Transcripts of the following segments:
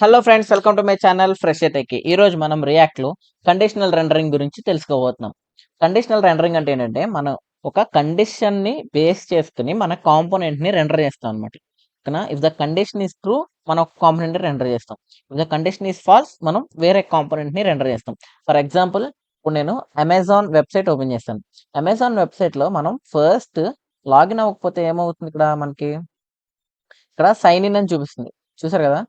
Hello friends, welcome to my channel fresh tech. ఈ రోజు మనం రియాక్ట్లో కండిషనల్ రెండరింగ్ గురించి తెలుసుకోబోతున్నాం. కండిషనల్ రెండరింగ్ అంటే ఏంటంటే మనం ఒక కండిషన్ని బేస్ చేసుకుని మన కాంపోనెంట్ని రెండర్ చేస్తాం అనమాట. ఓకేనా? If the condition is true మనం ఒక కాంపోనెంట్ని రెండర్ చేస్తాం. If the condition is false మనం వేరే కాంపోనెంట్ని రెండర్ చేస్తాం. ఫర్ ఎగ్జాంపుల్ ఇప్పుడు నేను అమెజాన్ వెబ్సైట్ ఓపెన్ చేస్తాను. అమెజాన్ వెబ్సైట్లో మనం ఫస్ట్ లాగిన్ అవ్వకపోతే ఏమవుతుంది? ఇక్కడ సైన్ ఇన్ అని చూపిస్తుంది. చూసారు కదా?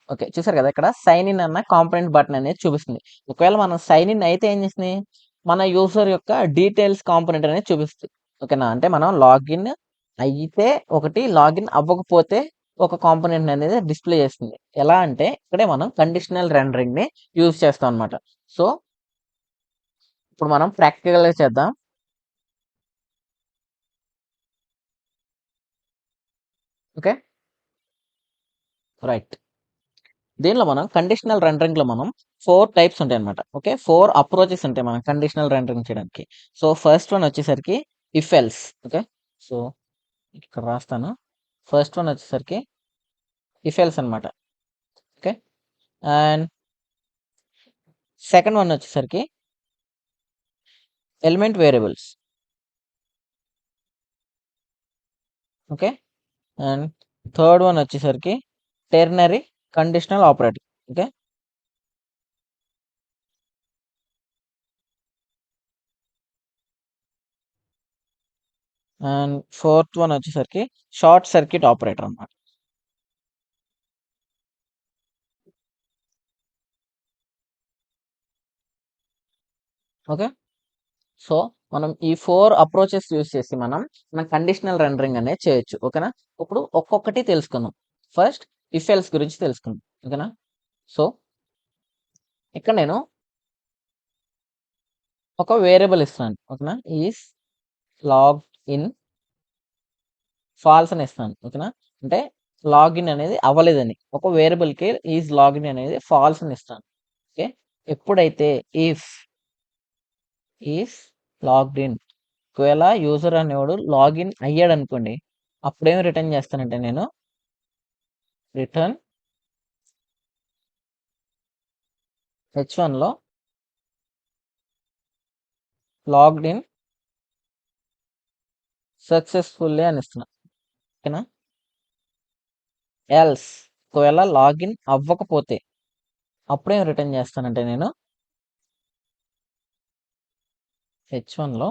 ఓకే. చూసారు కదా! ఇక్కడ సైన్ ఇన్ అన్న కాంపోనెంట్ బటన్ అనేది చూపిస్తుంది. ఒకవేళ మనం సైన్ ఇన్ అయితే ఏం చేస్తుంది? మన యూజర్ యొక్క డీటెయిల్స్ కాంపోనెంట్ అనేది చూపిస్తుంది. ఓకేనా? అంటే మనం లాగిన్ అయితే ఒకటి, లాగిన్ అవ్వకపోతే ఒక కాంపోనెంట్ అనేది డిస్‌ప్లే చేస్తుంది. ఎలా అంటే ఇక్కడే మనం కండిషనల్ రెండరింగ్‌ని యూజ్ చేస్తాం అన్నమాట. సో, ఇప్పుడు మనం ప్రాక్టికల్‌గా చేద్దాం. ఓకే. రైట్. దీనిలో మనం కండిషనల్ రెండరింగ్‌లో మనం 4 టైప్స్ ఉంటాయన్నమాట. ఓకే. 4 అప్రోచెస్ ఉంటాయి మనం కండిషనల్ రెండరింగ్ చేయడానికి. సో, ఫస్ట్ వన్ వచ్చేసరికి ఇఫ్ ఎల్స్. ఓకే. సో, ఇక్కడ రాస్తాను. ఫస్ట్ వన్ వచ్చేసరికి ఇఫ్ ఎల్స్ అనమాట. ఓకే. అండ్ సెకండ్ వన్ వచ్చేసరికి element variables. Okay. And third one వచ్చేసరికి ternary conditional operator. Okay. And fourth one వచ్చేసరికి షార్ట్ సర్క్యూట్ ఆపరేటర్ అనమాట. Okay. So, మనం ఈ 4 అప్రోచెస్ యూజ్ చేసి మనం కండిషనల్ రెండరింగ్ అనేది చేయొచ్చు. ఓకేనా? ఇప్పుడు ఒక్కొక్కటి తెలుసుకుందాం. ఫస్ట్ ఇఫ్ ఎల్స్ గురించి తెలుసుకుందాం. ఓకేనా? సో, ఇక్కడ నేను ఒక వేరియబుల్ ఇస్తాను. ఓకేనా? ఈస్ లాగ్డ్ ఇన్ ఫాల్స్ అని ఇస్తాను. ఓకేనా? అంటే లాగిన్ అనేది అవ్వలేదని. ఒక వేరియబుల్‌కి ఈస్ లాగిన్ అనేది ఫాల్స్ అని ఇస్తాను. ఓకే. ఎప్పుడైతే ఇఫ్ ఈస్ లాగ్డ్ ఇన్ ఒకవేళ యూజర్ అనేవాడు లాగిన్ అయ్యాడనుకోండి, అప్పుడేమి రిటర్న్ చేస్తానంటే నేను రిటర్న్ h1లో లాగ్డ్ ఇన్ సక్సెస్‌ఫుల్లీ అని ఇస్తున్నా. ఓకేనా? ఎల్స్ ఒకవేళ లాగిన్ అవ్వకపోతే అప్పుడేం రిటర్న్ చేస్తానంటే నేను h1లో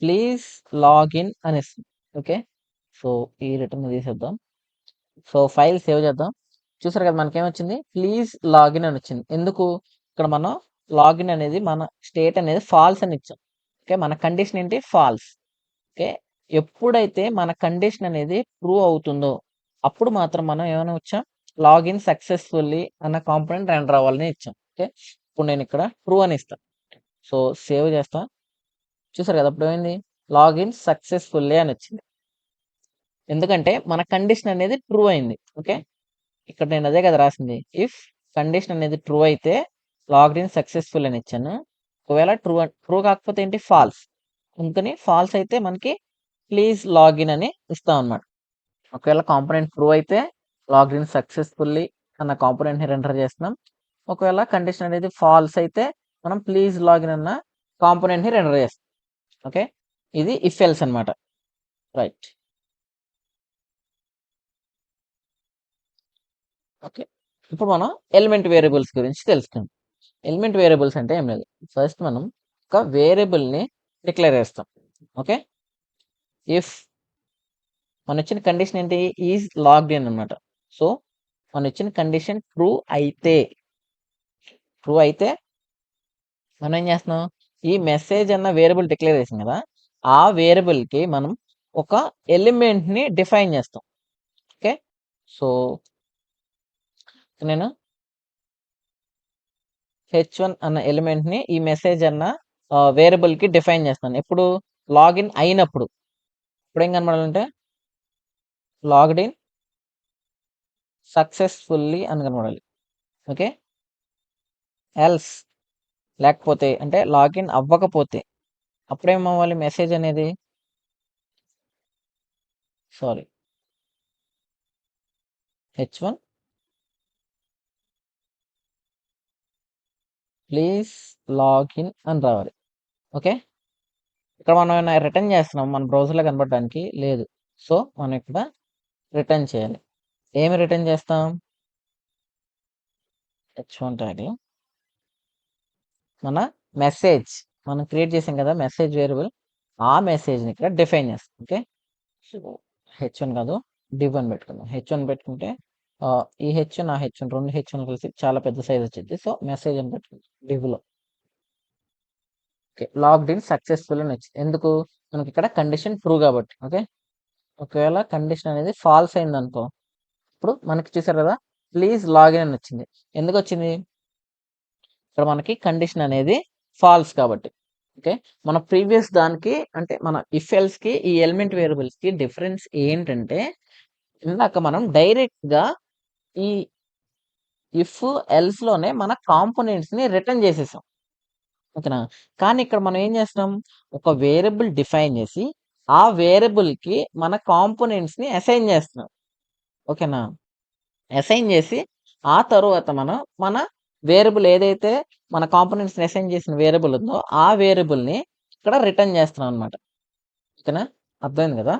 ప్లీజ్ లాగిన్ అని ఇస్తుంది. ఓకే. సో, ఈ రిటర్న్ తీసేద్దాం. సో, ఫైల్ సేవ్ చేద్దాం. చూసారు కదా! మనకేమొచ్చింది? ప్లీజ్ లాగిన్ అని వచ్చింది. ఎందుకు? ఇక్కడ మనం లాగిన్ అనేది మన స్టేట్ అనేది ఫాల్స్ అని ఇచ్చాం. ఓకే. మన కండిషన్ ఏంటి? ఫాల్స్. ఓకే. ఎప్పుడైతే మన కండిషన్ అనేది ట్రూ అవుతుందో, అప్పుడు మాత్రం మనం ఏమని ఇచ్చాం? లాగిన్ సక్సెస్‌ఫుల్లీ అన్న కాంపోనెంట్ రెండర్ అవ్వాలని ఇచ్చాం. ఓకే. ఇప్పుడు నేను ఇక్కడ ట్రూ అని ఇస్తా. సో, సేవ్ చేస్తా. చూసారు కదా! అప్పుడేమైంది? లాగిన్ సక్సెస్‌ఫుల్లీ అని వచ్చింది. ఎందుకంటే మన కండిషన్ అనేది ట్రూ అయింది. ఓకే. ఇక్కడ నేను అదే కదా రాసింది. ఇఫ్ కండిషన్ అనేది ట్రూ అయితే లాగ్డ్ ఇన్ సక్సెస్‌ఫుల్ అని ఇచ్చాను. ఒకవేళ ట్రూ కాకపోతే ఏంటి? ఫాల్స్. అందుకని ఫాల్స్ అయితే మనకి ప్లీజ్ లాగిన్ అని ఇస్తామన్నమాట. ఒకవేళ కాంపోనెంట్ ట్రూ అయితే లాగ్డ్ ఇన్ సక్సెస్‌ఫుల్లీ అన్న కాంపోనెంట్‌ని రెండర్ చేస్తున్నాం. ఒకవేళ కండిషన్ అనేది ఫాల్స్ అయితే మనం ప్లీజ్ లాగిన్ అన్న కాంపోనెంట్‌ని రెండర్ చేస్తాం. ఓకే. ఇది ఇఫ్ ఎల్స్ అన్నమాట. రైట్. ఓకే. ఇప్పుడు మనం ఎలిమెంట్ వేరియబుల్స్ గురించి తెలుసుకుందాం. ఎలిమెంట్ వేరియబుల్స్ అంటే ఏం లేదు. ఫస్ట్ మనం ఒక వేరియబుల్‌ని డిక్లేర్ చేస్తాం. ఓకే. ఇఫ్ మనొచ్చిన కండిషన్ ఏంటి? ఈజ్ లాగ్డ్ ఇన్ అన్నమాట. సో, మనొచ్చిన కండిషన్ ట్రూ అయితే మనం ఏం చేస్తున్నాం? ఈ మెసేజ్ అన్న వేరియబుల్ డిక్లేర్ చేసాం కదా! ఆ వేరియబుల్‌కి మనం ఒక ఎలిమెంట్‌ని డిఫైన్ చేస్తాం. ఓకే. సో, నేను h1 అన్న ఎలిమెంట్‌ని ఈ మెసేజ్ అన్న వేరియబుల్‌కి డిఫైన్ చేస్తాను. ఎప్పుడు? లాగిన్ అయినప్పుడు. ఇప్పుడేం కనపడాలంటే లాగ్డ్ ఇన్ సక్సెస్‌ఫుల్లీ అని కనపడాలి. ఓకే. ఎల్స్ లేకపోతే అంటే లాగిన్ అవ్వకపోతే అప్పుడేమవ్వాలి మెసేజ్ అనేది? సారీ. h1 ప్లీజ్ లాగిన్ అని రావాలి. ఓకే. ఇక్కడ మనం ఏమైనా రిటర్న్ చేస్తున్నాం మన బ్రౌజర్లో కనపడడానికి లేదు. సో మనం ఇక్కడ రిటర్న్ చేయాలి. ఏమి రిటర్న్ చేస్తాం? h1 ట్యాగ్లో మన మెసేజ్ మనం క్రియేట్ చేసాం కదా మెసేజ్ వేరియబుల్, ఆ మెసేజ్ని ఇక్కడ డిఫైన్ చేస్తాం. ఓకే. సో h1 కాదు div1 పెట్టుకుందాం. h1 పెట్టుకుంటే ఈ h1 ఆ h1 రెండు h1 కలిసి చాలా పెద్ద సైజ్ వచ్చింది. సో మెసేజ్ అని పెట్టుకుందాం divలో. ఓకే. లాగ్డ్ ఇన్ సక్సెస్ఫుల్ అని వచ్చింది. ఎందుకు? మనకి ఇక్కడ కండిషన్ ట్రూ కాబట్టి. ఓకే. ఒకవేళ కండిషన్ అనేది ఫాల్స్ అయింది అనుకో, ఇప్పుడు మనకి చూసారు కదా ప్లీజ్ లాగిన్ అని వచ్చింది. ఎందుకు వచ్చింది? ఇక్కడ మనకి కండిషన్ అనేది ఫాల్స్ కాబట్టి. ఓకే. మన ప్రీవియస్ దానికి అంటే మన ఇఫ్ ఎల్స్ కి ఈ ఎలిమెంట్ వేరియబుల్స్ కి డిఫరెన్స్ ఏంటంటే, ఇందాక మనం డైరెక్ట్ గా ఈ ఇఫ్ ఎల్స్ లోనే మన కాంపోనెంట్స్ ని రిటర్న్ చేసేసాం. ఓకేనా. కానీ ఇక్కడ మనం ఏం చేస్తున్నాం, ఒక వేరియబుల్ డిఫైన్ చేసి ఆ వేరియబుల్ కి మన కాంపోనెంట్స్ ని అసైన్ చేస్తున్నాం. ఓకేనా. అసైన్ చేసి ఆ తరువాత మనం మన వేరియబుల్ ఏదైతే మన కాంపోనెంట్స్ అసైన్ చేసిన వేరియబుల్ ఉందో ఆ వేరియబుల్ ని ఇక్కడ రిటర్న్ చేస్తున్నాం అనమాట. ఓకేనా. అర్థమైంది కదా.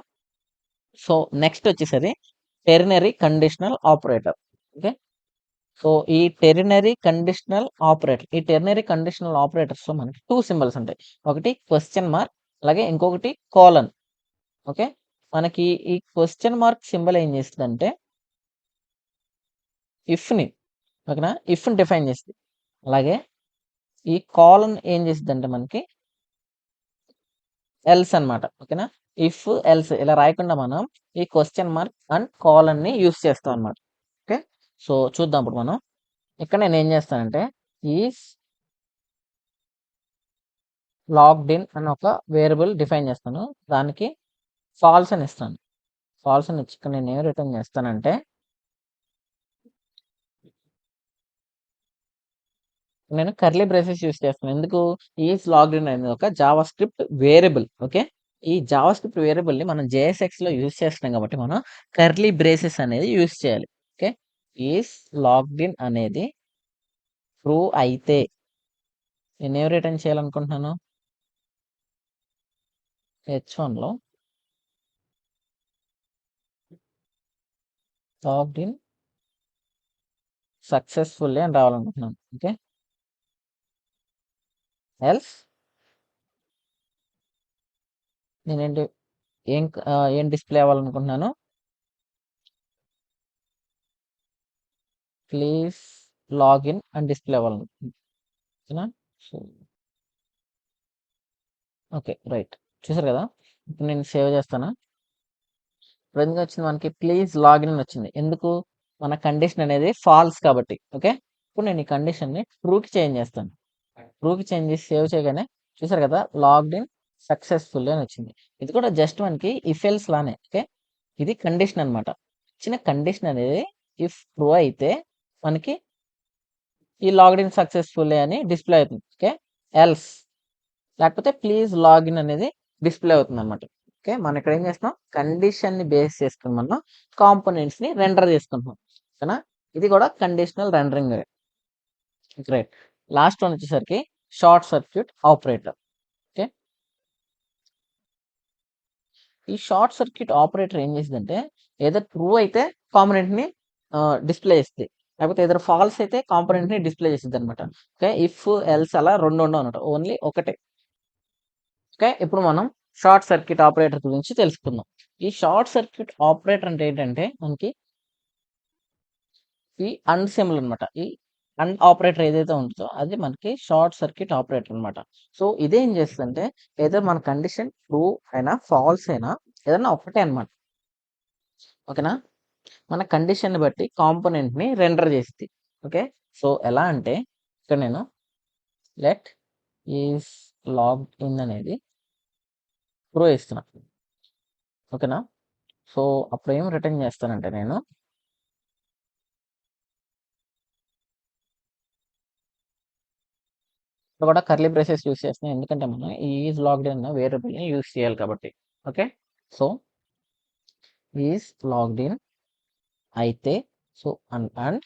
సో నెక్స్ట్ వచ్చేసరి ternary conditional operator. Okay. So ఈ టెర్నరీ కండిషనల్ ఆపరేటర్, ఈ టెర్నరీ కండిషనల్ ఆపరేటర్స్ లో మనకి టూ సింబల్స్ ఉంటాయి. ఒకటి క్వశ్చన్ మార్క్, అలాగే ఇంకొకటి కోలన్. ఓకే. మనకి ఈ క్వశ్చన్ మార్క్ సింబల్ ఏం చేస్తుందంటే ఇఫ్ని, ఓకేనా, ఇఫ్ని డిఫైన్ చేస్తుంది. అలాగే ఈ కాలన్ ఏం చేస్తుందంటే మనకి ఎల్స్ అన్నమాట. ఓకేనా. ఇఫ్ ఎల్స్ ఇలా రాయకుండా మనం ఈ క్వశ్చన్ మార్క్ అండ్ కాలన్ ని యూస్ చేస్తాం అనమాట. ఓకే. సో చూద్దాం ఇప్పుడు మనం. ఇక్కడ నేను ఏం చేస్తానంటే ఈస్ లాగ్డ్ ఇన్ అని ఒక వేరియబుల్ డిఫైన్ చేస్తాను. దానికి ఫాల్స్ అని ఇస్తాను. ఫాల్స్ అని ఇచ్చి ఇక్కడ నేను ఏం రిటర్న్ చేస్తానంటే, నేను కర్లీ బ్రేసెస్ యూస్ చేస్తాను. ఎందుకు? ఈస్ లాగ్డ్ ఇన్ అనేది ఒక జావా స్క్రిప్ట్ వేరియబుల్. ఓకే. ఈ జావా స్క్రిప్ట్ వేరియబుల్ ని మనం JSX లో యూస్ చేస్తున్నాం కాబట్టి మనం కర్లీ బ్రేసెస్ అనేది యూస్ చేయాలి. ఓకే. ఈస్ లాగ్డ్ ఇన్ అనేది ట్రూ అయితే నేనేం రిటర్న్ చేయాలనుకుంటున్నాను, h1 లో లాగ్డ్ ఇన్ సక్సెస్ఫుల్లీ అని రావాలనుకుంటున్నాను. ఓకే. ఎల్స్ నేనేంటి ఏం డిస్ప్లే అవ్వాలనుకుంటున్నాను, ప్లీజ్ లాగిన్ అని డిస్ప్లే అవ్వాలనుకుంటున్నాను. ఓకేనా. So okay right. చూసారు కదా. ఇప్పుడు నేను సేవ్ చేస్తాను. ఇప్పుడు ఎందుకు వచ్చింది మనకి ప్లీజ్ లాగిన్ అని వచ్చింది. ఎందుకు? మన కండిషన్ అనేది ఫాల్స్ కాబట్టి. ఓకే. ఇప్పుడు నేను ఈ కండిషన్ ని ట్రూకి చేంజ్ చేస్తాను. ట్రూకి చేంజ్ చేసి సేవ్ చేయగానే చూసారు కదా లాగ్డ్ ఇన్ సక్సెస్ఫుల్ అని వచ్చింది. ఇది కూడా జస్ట్ మనకి ఇఫ్ ఎల్స్ లానే. ఓకే. ఇది కండిషన్ అనమాట. ఇచ్చిన కండిషన్ అనేది ఇఫ్ ట్రూ అయితే మనకి ఈ లాగ్డ్ ఇన్ సక్సెస్ఫుల్ అని డిస్ప్లే అవుతుంది. ఓకే. ఎల్స్ లేకపోతే ప్లీజ్ లాగిన్ అనేది డిస్ప్లే అవుతుంది అనమాట. ఓకే. మనం ఇక్కడ ఏం చేస్తున్నాం, కండిషన్ ని బేస్ చేసుకుని మనం కాంపోనెంట్స్ ని రెండర్ చేసుకుంటున్నాం. ఓకేనా. ఇది కూడా conditional rendering. Great. Last one వచ్చేసరికి షార్ట్ సర్క్యూట్ ఆపరేటర్. ఓకే. ఈ షార్ట్ సర్క్యూట్ ఆపరేటర్ ఏం చేసిందంటే ఏదో ట్రూ అయితే కాంపోనెంట్ ని డిస్ప్లే చేస్తుంది, లేకపోతే ఏదో ఫాల్స్ అయితే కాంపోనెంట్ ని డిస్ప్లే చేస్తుంది అనమాట. ఓకే. ఇఫ్ ఎల్స్ అలా రెండు ఉండవు అనమాట, ఓన్లీ ఒకటే. ఓకే. ఇప్పుడు మనం షార్ట్ సర్క్యూట్ ఆపరేటర్ గురించి తెలుసుకుందాం. ఈ షార్ట్ సర్క్యూట్ ఆపరేటర్ అంటే ఏంటంటే మనకి ఈ అండ్ సింబల్ అనమాట. ఈ అండ్ ఆపరేటర్ ఏదైతే ఉంటుందో అది మనకి షార్ట్ సర్క్యూట్ ఆపరేటర్ అనమాట. సో ఇదేం చేస్తుందంటే ఏదో మన కండిషన్ ట్రూ అయినా ఫాల్స్ అయినా ఏదైనా ఒకటే అనమాట. ఓకేనా. మన కండిషన్ బట్టి కాంపోనెంట్ ని రెండర్ చేస్తుంది. ఓకే. సో ఎలా అంటే ఇక్కడ నేను లెట్ ఈస్ లాగ్డ్ ఇన్ అనేది ట్రూ ఇస్తున్నా. ఓకేనా. సో అప్పుడు ఏం రిటర్న్ చేస్తానంటే నేను ఇక్కడ కూడా కర్లీ బ్రేసెస్ యూస్ చేస్తున్నాను. ఎందుకంటే మనం ఈ ఈజ్ లాగ్డ్ ఇన్ వేరియబుల్ ని యూస్ చేయాలి కాబట్టి. Okay. So is logged in అయితే సో అండ్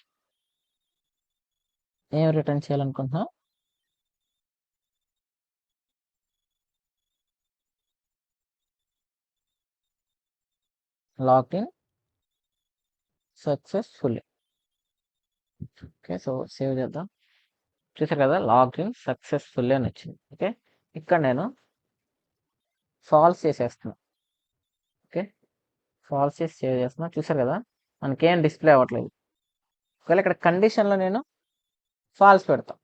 ఏం రిటర్న్ చేయాలనుకుంటున్నాం? Logged in successfully. Okay, so save చేద్దాం. చూసారు కదా, లాగ్డ్ ఇన్ సక్సెస్ఫుల్లీ అని వచ్చింది. ఓకే, ఇక్కడ నేను ఫాల్స్ చేసేస్తున్నా. ఓకే, ఫాల్స్ చేసి సేవ్ చేస్తున్నా. చూసారు కదా, మనకేం డిస్ప్లే అవ్వట్లేదు. ఒకవేళ ఇక్కడ కండిషన్లో నేను ఫాల్స్ పెడతాం,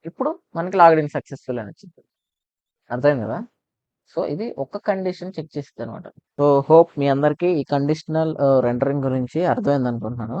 ఇప్పుడు మనకి లాగ్డ్ ఇన్ సక్సెస్ఫుల్ అని వచ్చింది. అర్థమైంది కదా? సో ఇది ఒక కండిషన్ చెక్ చేస్తుంది అనమాట. సో హోప్ మీ అందరికీ ఈ కండిషనల్ రెండరింగ్ గురించి అర్థమైంది అనుకుంటున్నాను.